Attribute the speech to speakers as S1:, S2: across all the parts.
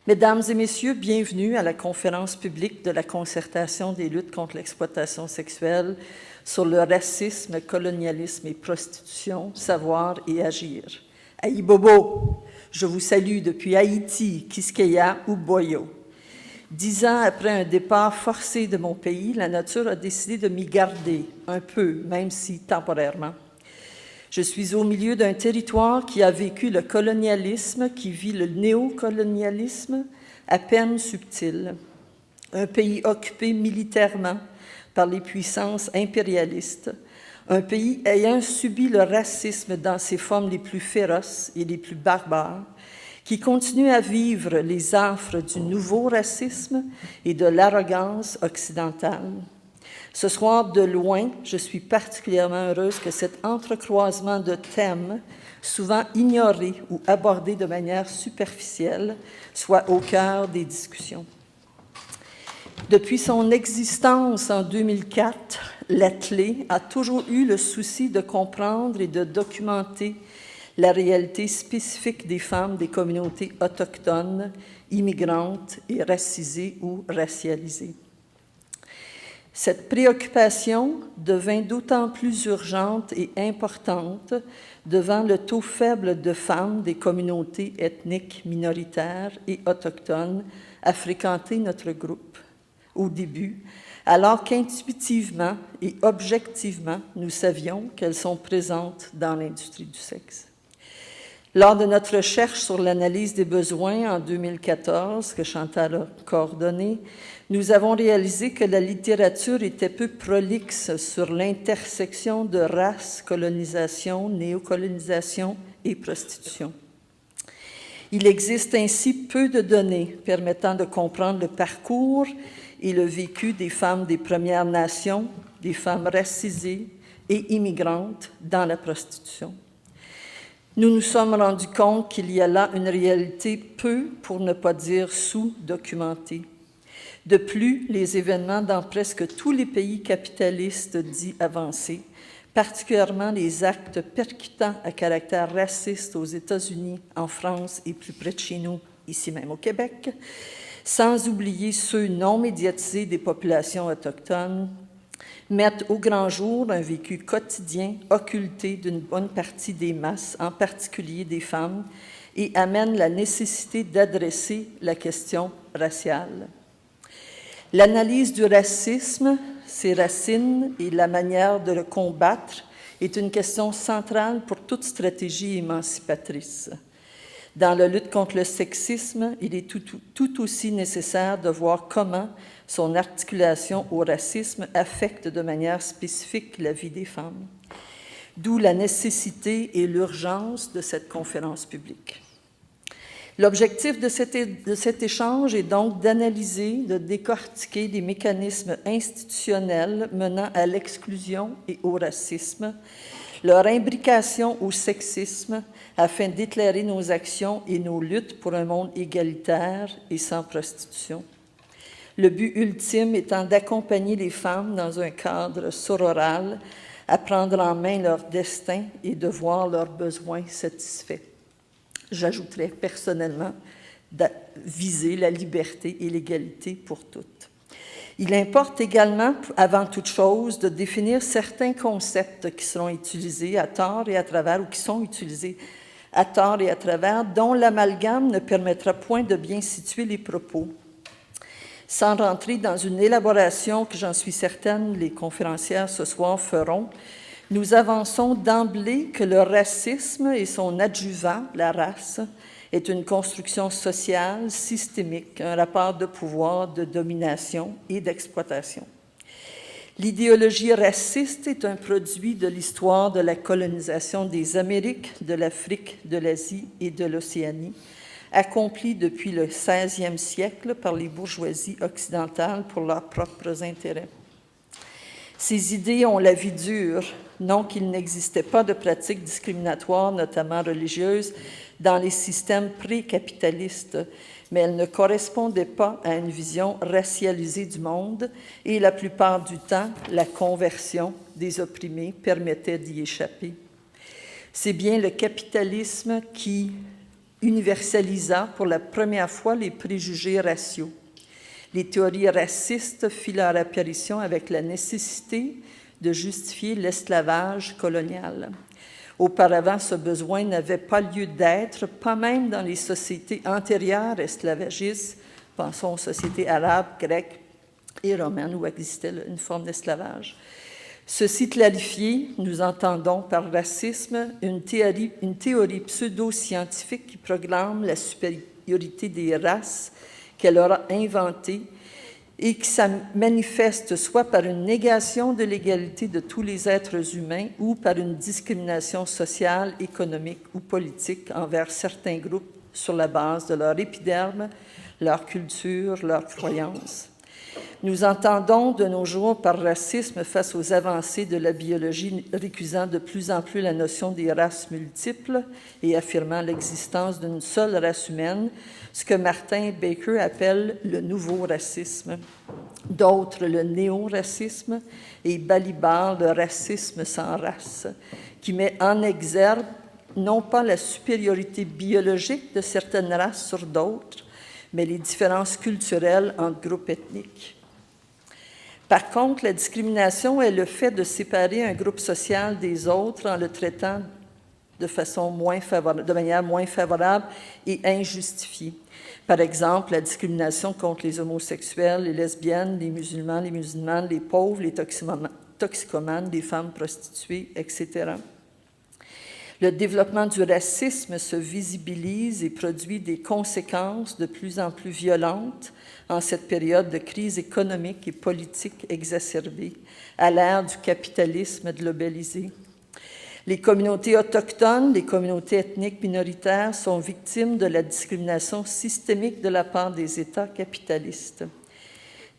S1: Mesdames et messieurs, bienvenue à la conférence publique de la concertation des luttes contre l'exploitation sexuelle sur le racisme, colonialisme et prostitution, savoir et agir. Aïe Bobo, je vous salue depuis Haïti, Quisqueya ou Boyo. 10 ans après un départ forcé de mon pays, la nature a décidé de m'y garder, un peu, même si temporairement. Je suis au milieu d'un territoire qui a vécu le colonialisme, qui vit le néocolonialisme à peine subtil. Un pays occupé militairement par les puissances impérialistes. Un pays ayant subi le racisme dans ses formes les plus féroces et les plus barbares, qui continue à vivre les affres du nouveau racisme et de l'arrogance occidentale. Ce soir, de loin, je suis particulièrement heureuse que cet entrecroisement de thèmes, souvent ignorés ou abordés de manière superficielle, soit au cœur des discussions. Depuis son existence en 2004, l'Atelier a toujours eu le souci de comprendre et de documenter la réalité spécifique des femmes des communautés autochtones, immigrantes et racisées ou racialisées. Cette préoccupation devint d'autant plus urgente et importante devant le taux faible de femmes des communautés ethniques minoritaires et autochtones à fréquenter notre groupe au début, alors qu'intuitivement et objectivement, nous savions qu'elles sont présentes dans l'industrie du sexe. Lors de notre recherche sur l'analyse des besoins en 2014, que Chantal a coordonnée, nous avons réalisé que la littérature était peu prolixe sur l'intersection de race, colonisation, néocolonisation et prostitution. Il existe ainsi peu de données permettant de comprendre le parcours et le vécu des femmes des Premières Nations, des femmes racisées et immigrantes dans la prostitution. Nous nous sommes rendus compte qu'il y a là une réalité peu, pour ne pas dire sous-documentée. De plus, les événements dans presque tous les pays capitalistes dits avancés, particulièrement les actes percutants à caractère raciste aux États-Unis, en France et plus près de chez nous, ici même au Québec, sans oublier ceux non médiatisés des populations autochtones, mettent au grand jour un vécu quotidien occulté d'une bonne partie des masses, en particulier des femmes, et amènent la nécessité d'adresser la question raciale. L'analyse du racisme, ses racines et la manière de le combattre est une question centrale pour toute stratégie émancipatrice. Dans la lutte contre le sexisme, il est tout aussi nécessaire de voir comment son articulation au racisme affecte de manière spécifique la vie des femmes. D'où la nécessité et l'urgence de cette conférence publique. L'objectif de cet échange est donc d'analyser, de décortiquer les mécanismes institutionnels menant à l'exclusion et au racisme, leur imbrication au sexisme, afin d'éclairer nos actions et nos luttes pour un monde égalitaire et sans prostitution. Le but ultime étant d'accompagner les femmes dans un cadre sororal à prendre en main leur destin et de voir leurs besoins satisfaits. J'ajouterais personnellement viser la liberté et l'égalité pour toutes. Il importe également, avant toute chose, de définir certains concepts qui seront utilisés à tort et à travers, ou qui sont utilisés à tort et à travers, dont l'amalgame ne permettra point de bien situer les propos. Sans rentrer dans une élaboration que j'en suis certaine les conférencières ce soir feront, nous avançons d'emblée que le racisme et son adjuvant, la race, est une construction sociale, systémique, un rapport de pouvoir, de domination et d'exploitation. L'idéologie raciste est un produit de l'histoire de la colonisation des Amériques, de l'Afrique, de l'Asie et de l'Océanie, accomplie depuis le 16e siècle par les bourgeoisies occidentales pour leurs propres intérêts. Ces idées ont la vie dure, non qu'il n'existait pas de pratiques discriminatoires, notamment religieuses, dans les systèmes pré-capitalistes, mais elles ne correspondaient pas à une vision racialisée du monde et la plupart du temps, la conversion des opprimés permettait d'y échapper. C'est bien le capitalisme qui, universalisa pour la première fois les préjugés raciaux. Les théories racistes firent leur apparition avec la nécessité de justifier l'esclavage colonial. Auparavant, ce besoin n'avait pas lieu d'être, pas même dans les sociétés antérieures esclavagistes, pensons aux sociétés arabes, grecques et romaines où existait une forme d'esclavage. Ceci clarifié, nous entendons par racisme une théorie pseudo-scientifique qui proclame la supériorité des races qu'elle aura inventées et qui se manifeste soit par une négation de l'égalité de tous les êtres humains ou par une discrimination sociale, économique ou politique envers certains groupes sur la base de leur épiderme, leur culture, leurs croyances. Nous entendons de nos jours par racisme face aux avancées de la biologie récusant de plus en plus la notion des races multiples et affirmant l'existence d'une seule race humaine, ce que Martin Baker appelle le nouveau racisme, d'autres le néo-racisme et Balibar le racisme sans race, qui met en exergue non pas la supériorité biologique de certaines races sur d'autres, mais les différences culturelles entre groupes ethniques. Par contre, la discrimination est le fait de séparer un groupe social des autres en le traitant de manière moins favorable et injustifiée. Par exemple, la discrimination contre les homosexuels, les lesbiennes, les musulmanes, les pauvres, les toxicomanes, les femmes prostituées, etc. Le développement du racisme se visibilise et produit des conséquences de plus en plus violentes en cette période de crise économique et politique exacerbée, à l'ère du capitalisme globalisé. Les communautés autochtones, les communautés ethniques minoritaires sont victimes de la discrimination systémique de la part des États capitalistes.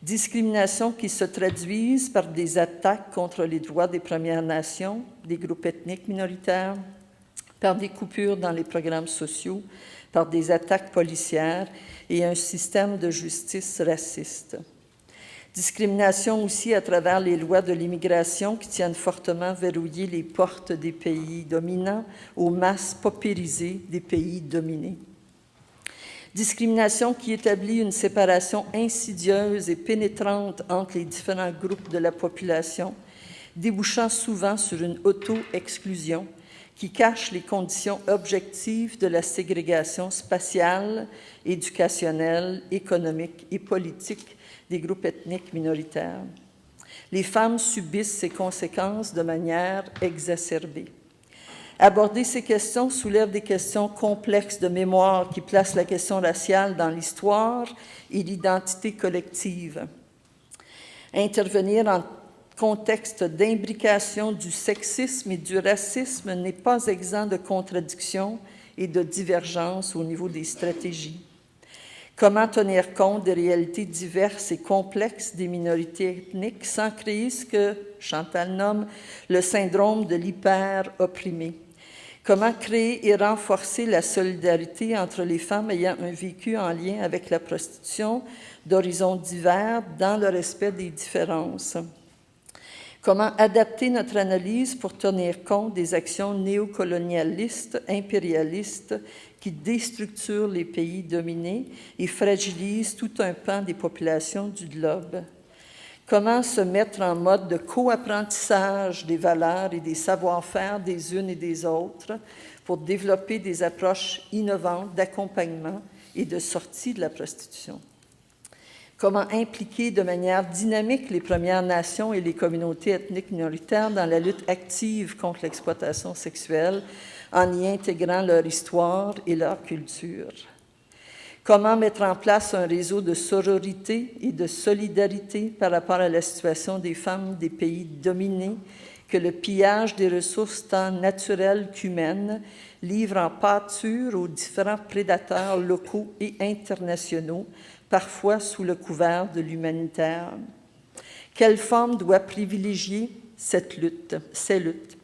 S1: Discrimination qui se traduisent par des attaques contre les droits des Premières Nations, des groupes ethniques minoritaires, par des coupures dans les programmes sociaux, par des attaques policières et un système de justice raciste. Discrimination aussi à travers les lois de l'immigration qui tiennent fortement verrouillées les portes des pays dominants aux masses paupérisées des pays dominés. Discrimination qui établit une séparation insidieuse et pénétrante entre les différents groupes de la population, débouchant souvent sur une auto-exclusion qui cache les conditions objectives de la ségrégation spatiale, éducationnelle, économique et politique des groupes ethniques minoritaires. Les femmes subissent ces conséquences de manière exacerbée. Aborder ces questions soulève des questions complexes de mémoire qui placent la question raciale dans l'histoire et l'identité collective. Intervenir en contexte d'imbrication du sexisme et du racisme n'est pas exempt de contradictions et de divergences au niveau des stratégies. Comment tenir compte des réalités diverses et complexes des minorités ethniques sans créer ce que Chantal nomme le syndrome de l'hyper-opprimé? Comment créer et renforcer la solidarité entre les femmes ayant un vécu en lien avec la prostitution d'horizons divers dans le respect des différences? Comment adapter notre analyse pour tenir compte des actions néocolonialistes, impérialistes qui déstructurent les pays dominés et fragilisent tout un pan des populations du globe? Comment se mettre en mode de co-apprentissage des valeurs et des savoir-faire des unes et des autres pour développer des approches innovantes d'accompagnement et de sortie de la prostitution? Comment impliquer de manière dynamique les Premières Nations et les communautés ethniques minoritaires dans la lutte active contre l'exploitation sexuelle en y intégrant leur histoire et leur culture? Comment mettre en place un réseau de sororité et de solidarité par rapport à la situation des femmes des pays dominés que le pillage des ressources tant naturelles qu'humaines livre en pâture aux différents prédateurs locaux et internationaux, parfois sous le couvert de l'humanitaire? Quelle forme doit privilégier ces luttes?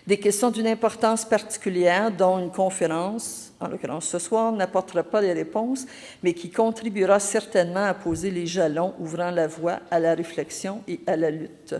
S1: Des questions d'une importance particulière dont une conférence, en l'occurrence ce soir, n'apportera pas les réponses, mais qui contribuera certainement à poser les jalons ouvrant la voie à la réflexion et à la lutte.